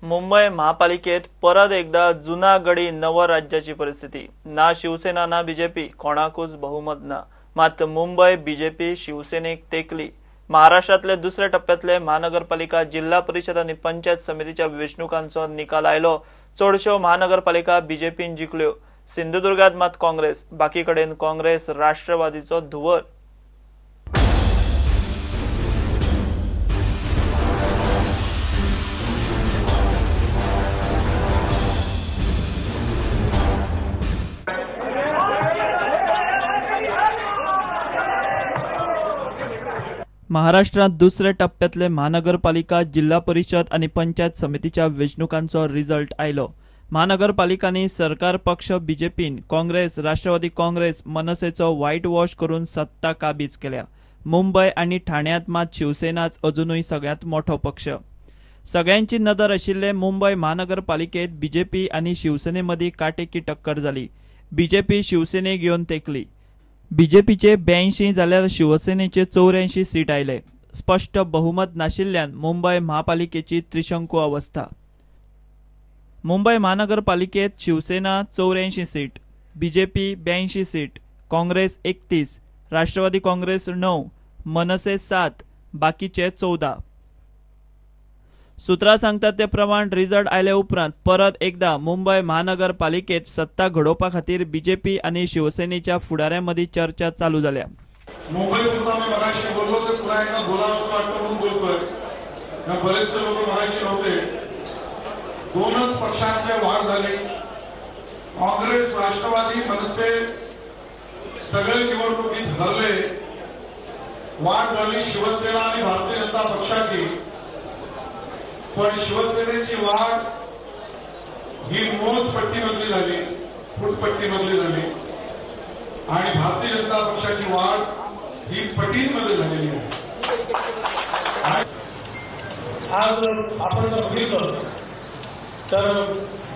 मुंबई महापालिकेत परत एकदा जुना गडी नव राज्याची परिस्थिती। ना शिवसेना ना बीजेपी, कोणाकूच बहुमत ना। मात्र मुंबई बीजेपी शिवसेनेक तेकली। महाराष्ट्रातले दुसऱ्या टप्प्यातले महानगरपालिका, जिल्हा परिषद आणि पंचायत समितीच्या वेंचणुकांचो निकाल आयलो। चडश्यो महानगरपालिका बीजेपीन जिखल्यो। सिंधुदुर्गात मात काँग्रेस, बाकीकडेन काँग्रेस राष्ट्रवादीचो धुवर। महाराष्ट्रात दुसऱ्या टप्प्यातले महानगरपालिका, जिल्हा परिषद आणि पंचायत समितीच्या वेंचणुकांचो रिझल्ट आयलो। महानगरपालिकांनी सरकार पक्ष बीजेपीन काँग्रेस, राष्ट्रवादी काँग्रेस, मनसेचो व्हाईट वॉश करून सत्ता काबीज केल्या। मुंबई आणि ठाण्यात मात शिवसेनाच अजूनही सगळ्यात मोठो पक्ष। सगळ्यांची नदर आशिल्ले मुंबई महानगरपालिकेत बीजेपी आणि शिवसेनेमदी काटेकी टक्कर जाली। बीजेपी शिवसेनेक घेवन तेकली। बीजेपीचे 82 जाल्यार शिवसेनेचे 84 सीट आयले। स्पष्ट बहुमत नाशिल्ल्यान मुंबई महापालिकेची त्रिशंकू अवस्था। मुंबई महानगरपालिकेत Shiv Sena 84 seat, BJP 82 seat, Congress 31, राष्ट्रवादी काँग्रेस 9, मनसे 7, बाकीचे 14। सूत्रां सांगतात ते प्रमाण रिझल्ट आयले उपरांत परत एकदा मुंबई महानगरपालिकेत सत्ता घडोवपा खातीर बीजेपी आणि शिवसेनेच्या फुडाऱ्यांमदी चर्चा चालू जाल्या। मुंबईत मराठी बोललो तर पुन्हा एकदा बोलावं वाटतं म्हणून बोलतोय। बरेचसे लोक मराठी नव्हते। दोनच पक्षांचे वाढ झाले। काँग्रेस, राष्ट्रवादी, मनसे सगळे निवडणुकीत हरले। वाढ झाली शिवसेना आणि भारतीय जनता पक्षाची। पण शिवसेनेची वाढ ही मोजपट्टीमधली झाली, फुटपट्टीमधली झाली आणि भारतीय जनता पक्षाची वाढ ही पटींमध्ये झालेली आहे। आज आपण जर बघितलं तर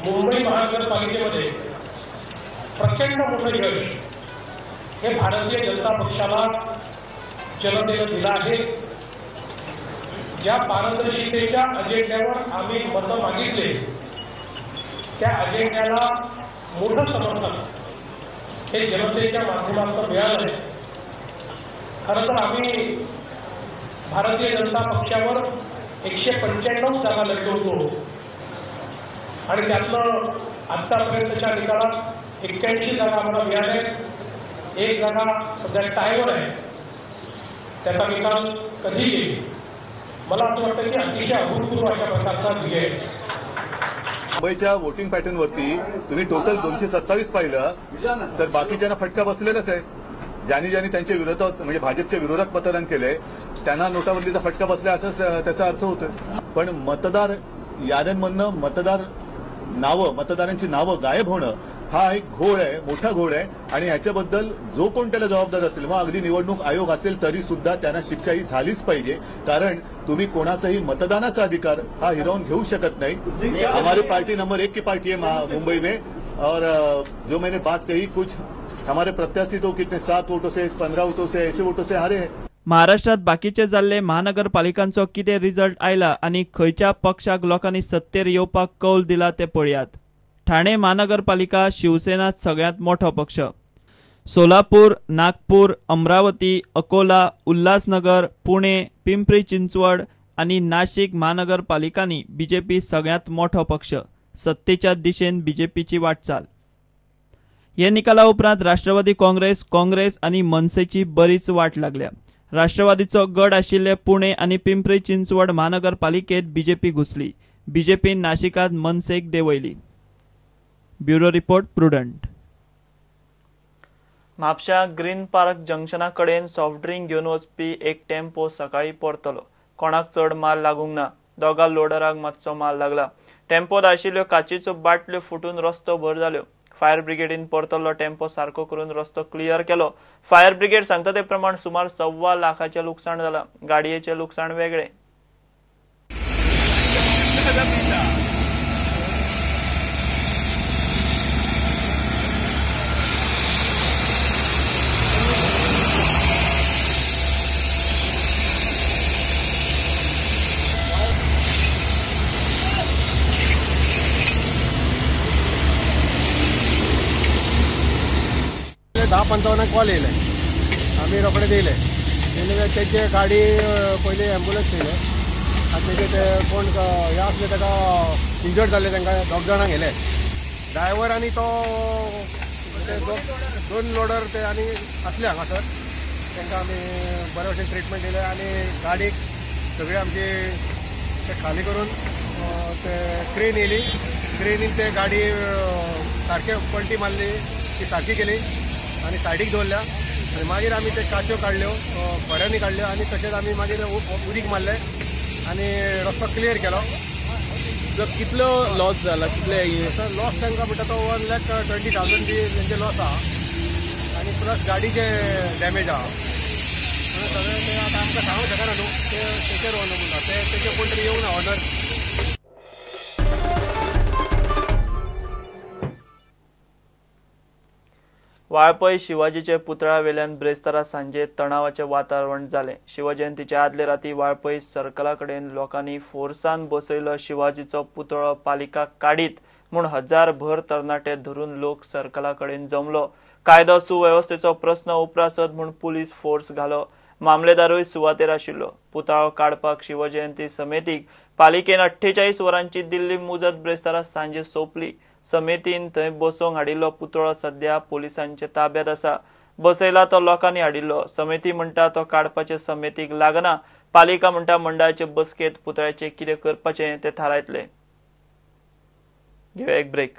मुंबई महानगरपालिकेमध्ये प्रचंड मोठं यश हे भारतीय जनता पक्षाला जनतेने दिलं आहे। ज्या पारदर्शितेच्या अजेंड्यावर आम्ही मतं मागितले त्या अजेंड्याला मोठं समर्थन हे जनतेच्या माध्यमातून मिळालं। खरं तर आम्ही भारतीय जनता पक्षावर 195 जागा लढलो होतो आणि त्यातलं आतापर्यंतच्या निकालात 81 जागा आम्हाला मिळाल्या। 1 जागा सध्या टायवर आहे, त्याचा निकाल कधी येईल मला असं वाटतं की अतिशय अभूतपूर्व अशा प्रकारचा विजय आहे। मुंबईच्या वोटिंग पॅटर्नवरती तुम्ही टोटल 227 पाहिलं तर बाकीच्यांना फटका बसलेलाच आहे। ज्यांनी त्यांच्या विरोधात म्हणजे भाजपच्या विरोधात मतदान केलंय त्यांना नोटाबंदीचा फटका बसला असं त्याचा अर्थ होतोय। पण मतदार याद्यांमधनं मतदारांची नावं गायब होणं हा एक घोळ आहे, मोठा घोळ आहे आणि ह्याच्याबद्दल जो कोण त्याला जबाबदार असेल, मग अगदी निवडणूक आयोग असेल तरी सुद्धा त्यांना शिक्षा ही झालीच पाहिजे। कारण तुम्ही कोणाचाही मतदानाचा अधिकार हा हिरावून घेऊ शकत नाही। हमारी पार्टी नंबर 1 की पार्टी है मुंबई में और जो मैंने बात कही कुछ हमारे प्रत्याशी तो कितने 7 वोटों से 15 वोटों से ऐसे वोटों से हारे हैं। महाराष्ट्रात बाकीचे जाल्ले महानगरपालिकांचो कितें रिझल्ट आयला आणि खंयच्या पक्षाक लोकांनी सत्तेर येवपाक कौल दिला ते पळयात। ठाणे महानगरपालिका शिवसेना सगळ्यात मोठो पक्ष। सोलापूर, नागपूर, अमरावती, अकोला, उल्हासनगर, पुणे, पिंपरी चिंचवड आणि नाशिक महानगरपालिकांनी बीजेपी सगळ्यात मोठो पक्ष। सत्तेच्या दिशेन बीजेपीची वाटचाल। या निकाला उपरांत राष्ट्रवादी काँग्रेस आणि मनसेची बरीच वाट लागल्या। राष्ट्रवादीचो गड आशिल्ले पुणे आणि पिंपरी चिंचवड महानगरपालिकेत बीजेपी घुसली। बीजेपीन नाशिकात मनसेक देंवयली। Bureau report Prudent. म्हापशा ग्रीन पार्क जंक्शना कडेन सॉफ्ट ड्रिंक घेवन वचपी एक टेम्पो सकाळी परतलो। कोणाक चड माल लागूंक ना। दोगा लोडराक मातसो माल लागला। टेम्पोत आशिल्ल्यो काचेच्यो बाटल्यो फुटून रस्तो भर जाल्यो। फायर ब्रिगेडीन परतल्लो टेम्पो सारको करून रस्तो क्लियर केलो। फायर ब्रिगेड सांगता ते प्रमाण सुमार 1.25 लाखाचें लुकसाण जालां। गाडयेचें लुकसाण वेगळें। 10:55 कॉल येयले, आमी रोखडे दिले. तेचे गाडी पयली एम्बुलन्स येयले आनी तेजे ते कोण हे आसले ताका इंजर्ड जाल्ले तांकां 2 जाणांक व्हेले. ड्रायव्हर आनी तो दोन लोडर ते आनी आसले हांगासर, तांकां आमी बरे भशेन ट्रिटमेंट दिले आनी गाडीक सगळे आमची ते खाली करून ते क्रेन येयली. क्रेनीन ते गाडी सारके पलटी मारली, ती सारकी केली आनी सायडीक दवरल्या आनी मागीर आमी ते काश्यो काडल्यो, बऱ्यांनी काडल्यो आनी तशेंच आमी मागीर उदीक मारले आनी रस्तो क्लियर केलो. कितलो लॉस जाला, कितले लॉस तांकां म्हणटा तो 1,20,000 बी तेंचे लॉस आहा आनी प्लस गाडीचे डॅमेज आहा. सगळें ते आतां आमकां सांगूंक शकना न्हू, ते तेचेर अवलंबून आहा, तेचे कोण तरी येवं ना ऑनर. वाळपय शिवाजीचे पुतळा वेल्यान ब्रेस्तारा सांजे तणावाचे वातावरण जाले. शिवजयंतीच्या आदले राती वाळपय सर्कला कडेन लोकांनी फोर्सान बसयलो शिवाजीचो पुतळो पालिका काडीत म्हूण हजारभर तरणाटे धरून लोक सर्कला कडेन जमलो. कायदो सुवेवस्थेचो प्रस्न उपरासत म्हूण पुलीस फोर्स घालो. मामलेदारूय सुवातेर आशिल्लो. पुतळो काडपाक शिवजयंती समितीक पालिकेन 48 वरांची दिल्ली मुजत ब्रेस्तारा सांजे सोंपली. समितीन थंय बसोवंक हाडिल्लो पुतळो सध्या पोलिसांच्या ताब्यांत आसा. बसयला तो लोकांनी हाडिल्लो. समिती म्हणटा तो काडपाचे समितीक लागना. पालिका म्हणटा मंडळाचे बसकेत पुतळ्याचे कितें करपाचें तें थारायतले. घेवया एक ब्रेक.